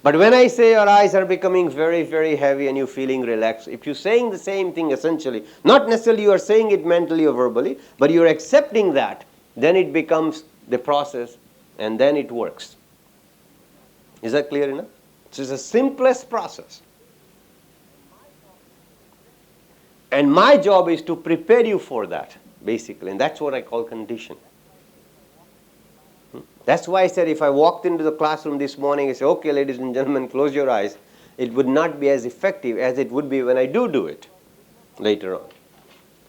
But when I say your eyes are becoming very, very heavy and you're feeling relaxed, if you're saying the same thing essentially, not necessarily you are saying it mentally or verbally, but you're accepting that, then it becomes the process and then it works. Is that clear enough? It's the simplest process. And my job is to prepare you for that, basically. And that's what I call condition. That's why I said if I walked into the classroom this morning and say, okay, ladies and gentlemen, close your eyes, it would not be as effective as it would be when I do it later on.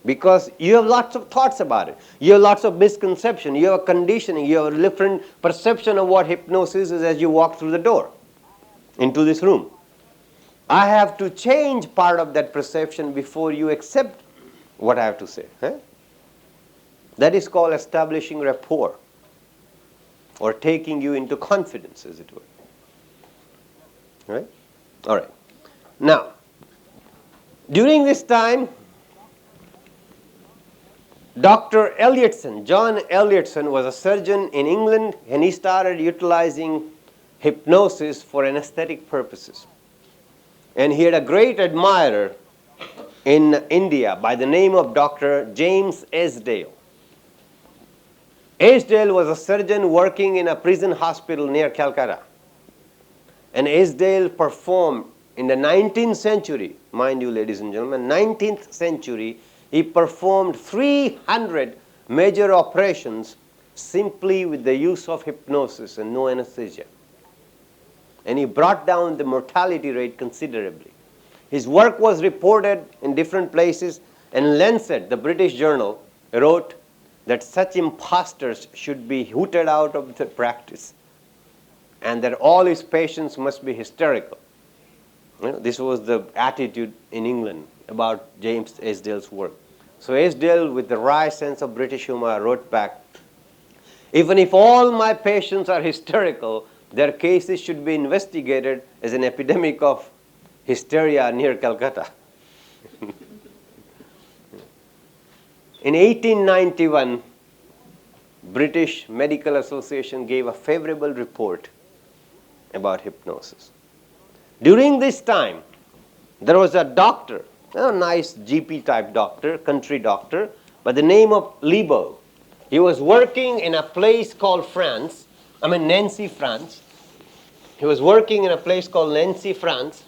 Because you have lots of thoughts about it. You have lots of misconception. You have a conditioning. You have a different perception of what hypnosis is as you walk through the door into this room. I have to change part of that perception before you accept what I have to say. That is called establishing rapport, or taking you into confidence, as it were. Right? All right. Now, during this time, Dr. Elliotson, John Elliotson, was a surgeon in England, and he started utilizing hypnosis for anesthetic purposes. And he had a great admirer in India by the name of Dr. James Esdale. Esdale was a surgeon working in a prison hospital near Calcutta. And Esdale performed in the 19th century, mind you, ladies and gentlemen, 19th century, he performed 300 major operations simply with the use of hypnosis and no anesthesia. And he brought down the mortality rate considerably. His work was reported in different places, and Lancet, the British journal, wrote that such imposters should be hooted out of the practice and that all his patients must be hysterical. This was the attitude in England about James Esdale's work. So Esdale, with the wry sense of British humor, wrote back, even if all my patients are hysterical, their cases should be investigated as an epidemic of hysteria near Calcutta. In 1891, British Medical Association gave a favorable report about hypnosis. During this time, there was a doctor, a nice GP type doctor, country doctor, by the name of Lebo. He was working in a place called Nancy, France. He was working in a place called Nancy, France,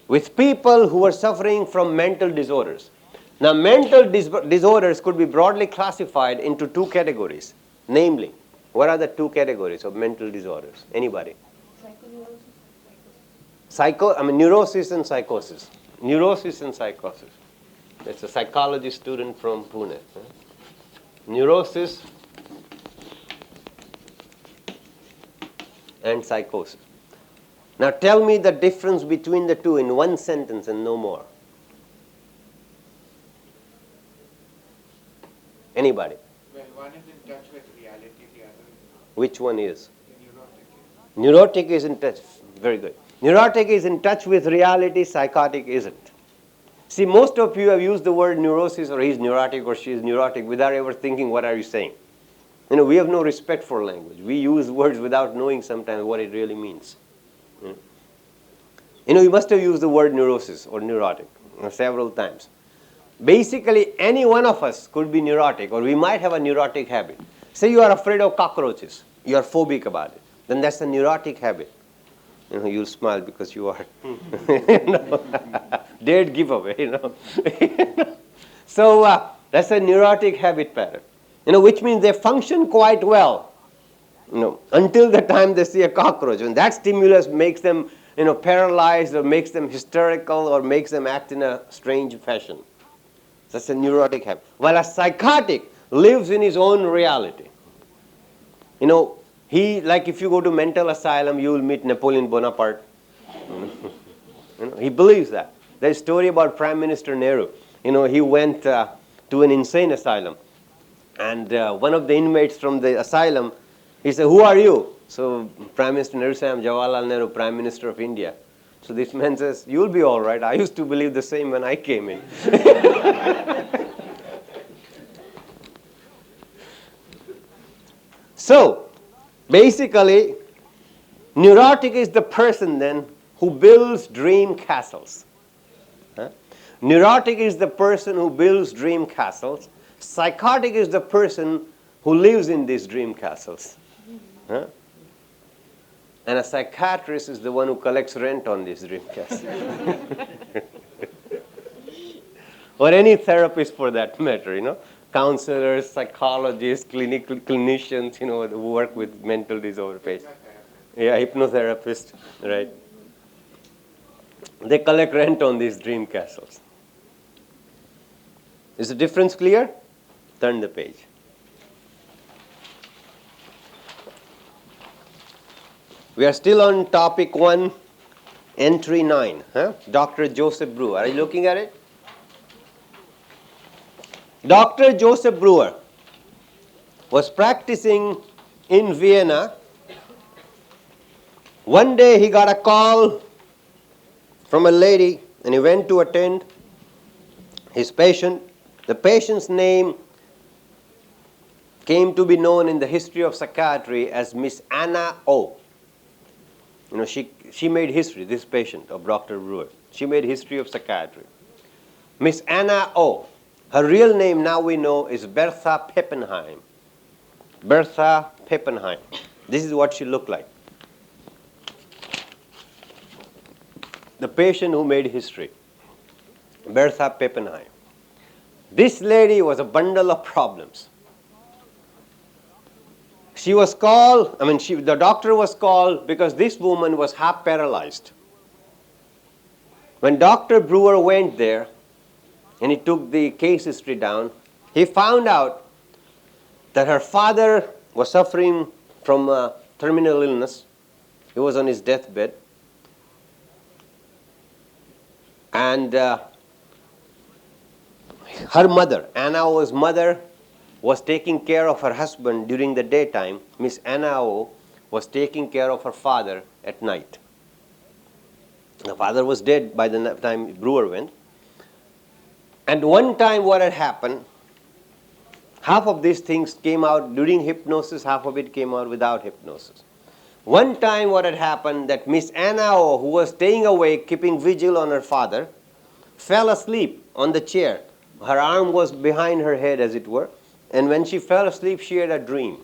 with people who were suffering from mental disorders. Now, mental disorders could be broadly classified into two categories. Namely, what are the two categories of mental disorders? Anybody? Neurosis and psychosis. Neurosis and psychosis. It's a psychology student from Pune. Neurosis and psychosis. Now tell me the difference between the two in one sentence and no more. Anybody? Well, one is in touch with reality, the other is not. Which one is? The neurotic. Neurotic is in touch. Very good. Neurotic is in touch with reality, psychotic isn't. See, most of you have used the word neurosis, or he's neurotic or she is neurotic, without ever thinking, what are you saying? We have no respect for language. We use words without knowing sometimes what it really means. You must have used the word neurosis or neurotic several times. Basically, any one of us could be neurotic, or we might have a neurotic habit. Say you are afraid of cockroaches. You are phobic about it. Then that's a neurotic habit. You'll smile because you are. Dead giveaway, So that's a neurotic habit pattern. Which means they function quite well, until the time they see a cockroach. And that stimulus makes them, paralyzed, or makes them hysterical, or makes them act in a strange fashion. That's a neurotic habit. While a psychotic lives in his own reality. Like if you go to mental asylum, you will meet Napoleon Bonaparte. He believes that. There's a story about Prime Minister Nehru. He went to an insane asylum. And one of the inmates from the asylum, he said, who are you? So Prime Minister Nehru said, I'm Jawaharlal Nehru, Prime Minister of India. So this man says, you'll be all right. I used to believe the same when I came in. So, basically, Neurotic is the person then who builds dream castles. Huh? Neurotic is the person who builds dream castles. Psychotic is the person who lives in these dream castles. Huh? And a psychiatrist is the one who collects rent on these dream castles. Or any therapist for that matter, counselors, psychologists, clinicians, who work with mental disorder patients. Yeah, hypnotherapist, right? They collect rent on these dream castles. Is the difference clear? Turn the page. We are still on topic 1, entry 9. Dr. Joseph Brewer. Are you looking at it? Dr. Joseph Brewer was practicing in Vienna. One day he got a call from a lady and he went to attend his patient. The patient's name came to be known in the history of psychiatry as Miss Anna O. She made history, this patient of Dr. Brewer. She made history of psychiatry. Miss Anna O. Her real name now we know is Bertha Peppenheim. Bertha Peppenheim. This is what she looked like. The patient who made history. Bertha Peppenheim. This lady was a bundle of problems. She was called, the doctor was called because this woman was half paralyzed. When Dr. Brewer went there and he took the case history down, he found out that her father was suffering from a terminal illness. He was on his deathbed. And her mother, Anna O's mother, was taking care of her husband during the daytime. Miss Anna O was taking care of her father at night. The father was dead by the time Brewer went. And one time what had happened, half of these things came out during hypnosis, half of it came out without hypnosis. One time what had happened, that Miss Anna O, who was staying awake, keeping vigil on her father, fell asleep on the chair. Her arm was behind her head, as it were. And when she fell asleep, she had a dream.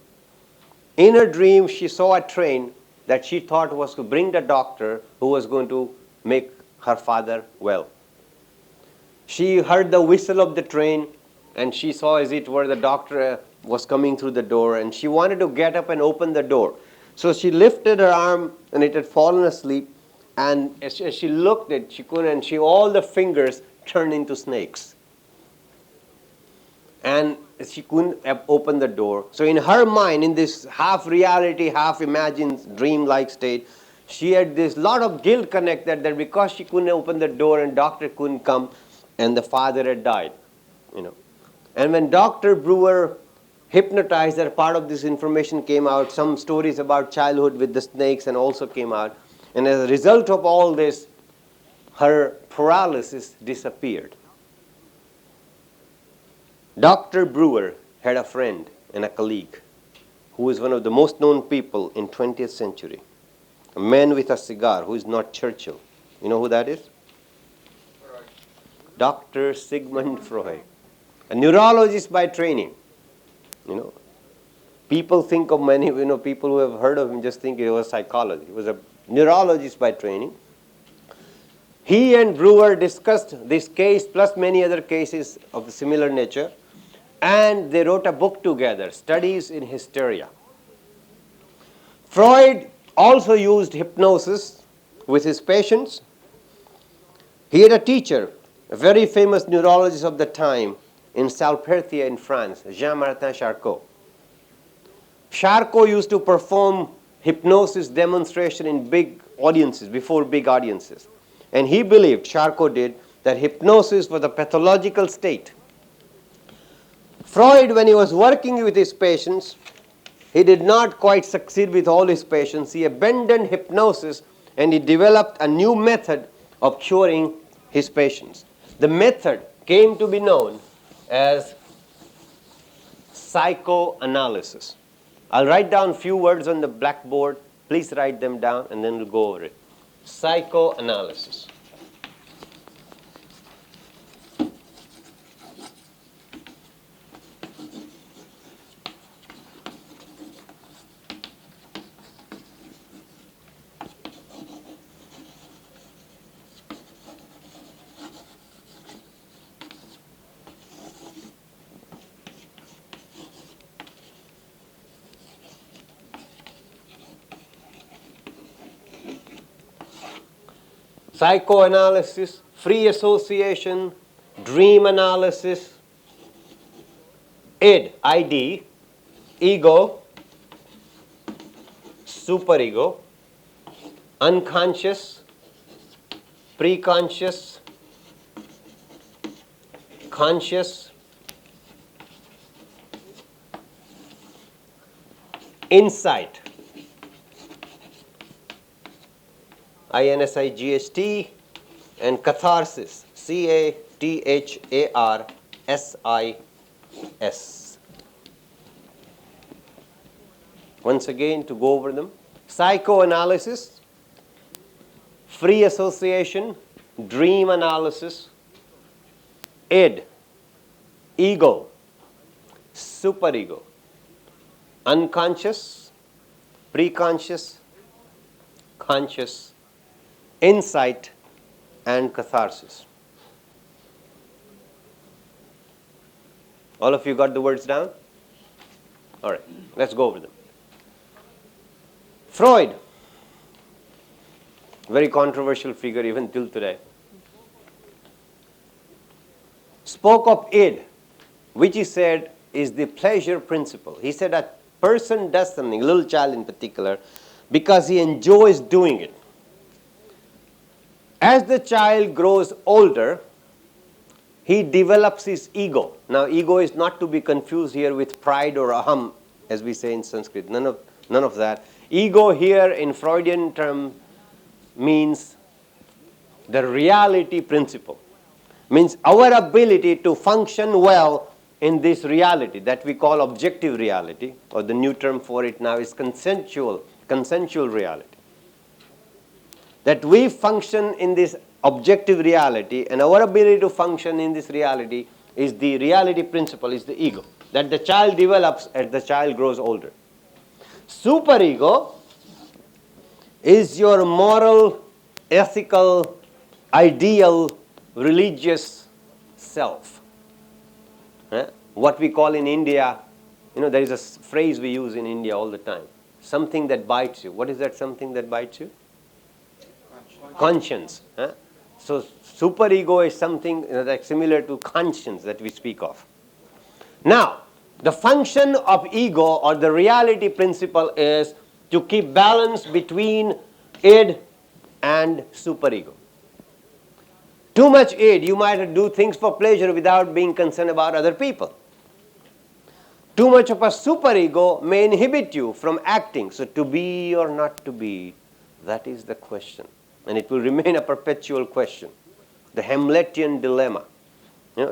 In her dream, she saw a train that she thought was to bring the doctor who was going to make her father well. She heard the whistle of the train, and she saw, as it were, the doctor was coming through the door, and she wanted to get up and open the door. So she lifted her arm, and it had fallen asleep, and as she looked at it, she couldn't, and all the fingers turned into snakes. And she couldn't open the door. So in her mind, in this half reality, half imagined dream-like state, she had this lot of guilt connected that because she couldn't open the door and doctor couldn't come and the father had died. And when Dr. Brewer hypnotized her, part of this information came out. Some stories about childhood with the snakes and also came out. And as a result of all this, her paralysis disappeared. Dr. Brewer had a friend and a colleague who is one of the most known people in 20th century. A man with a cigar who is not Churchill. You know who that is? Freud. Dr. Sigmund Freud. A neurologist by training. People think of many, people who have heard of him just think he was psychology. He was a neurologist by training. He and Brewer discussed this case plus many other cases of a similar nature, and they wrote a book together, Studies in Hysteria. Freud also used hypnosis with his patients. He had a teacher, a very famous neurologist of the time in Salperthia in France, Jean-Martin Charcot. Charcot used to perform hypnosis demonstration in big audiences, before big audiences. And he believed, Charcot did, that hypnosis was a pathological state. Freud, when he was working with his patients, he did not quite succeed with all his patients. He abandoned hypnosis and he developed a new method of curing his patients. The method came to be known as psychoanalysis. I'll write down a few words on the blackboard Please write them down and then we'll go over it. Psychoanalysis. Psychoanalysis, free association, dream analysis, id, ego, superego, unconscious, preconscious, conscious, insight, INSIGHT, and catharsis, CATHARSIS. Once again, to go over them. Psychoanalysis, free association, dream analysis, id, ego, superego, unconscious, preconscious, conscious, insight, and catharsis. All of you got the words down? All right, let's go over them. Freud, very controversial figure even till today, spoke of id, which he said is the pleasure principle. He said a person does something, a little child in particular, because he enjoys doing it. As the child grows older, he develops his ego. Now, ego is not to be confused here with pride or aham, as we say in Sanskrit. None of that. Ego here in Freudian term means the reality principle. Means our ability to function well in this reality that we call objective reality, or the new term for it now is consensual reality. That we function in this objective reality, and our ability to function in this reality is the reality principle, is the ego, that the child develops as the child grows older. Superego is your moral, ethical, ideal, religious self. What we call in India, there is a phrase we use in India all the time, something that bites you. What is that something that bites you? Conscience. So superego is something that's similar to conscience that we speak of. Now, the function of ego or the reality principle is to keep balance between id and superego. Too much id, you might do things for pleasure without being concerned about other people. Too much of a superego may inhibit you from acting. So to be or not to be, that is the question. And it will remain a perpetual question. The Hamletian dilemma.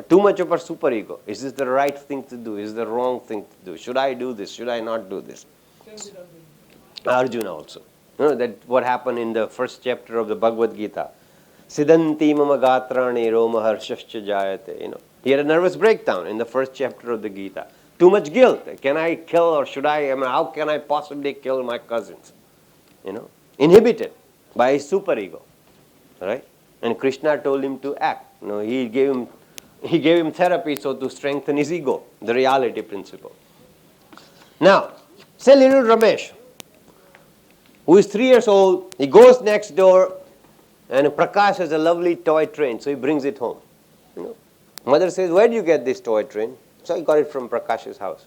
Too much of a superego. Is this the right thing to do? Is this the wrong thing to do? Should I do this? Should I not do this? Arjuna also. That what happened in the first chapter of the Bhagavad Gita. Siddhanti mama gatrani roma harshascha jayate. He had a nervous breakdown in the first chapter of the Gita. Too much guilt. Can I kill or should I? How can I possibly kill my cousins? Inhibited by his superego, right? And Krishna told him to act. He gave him therapy so to strengthen his ego, the reality principle. Now, say little Ramesh, who is 3 years old, he goes next door, and Prakash has a lovely toy train, so he brings it home. Mother says, "Where did you get this toy train?" So I got it from Prakash's house.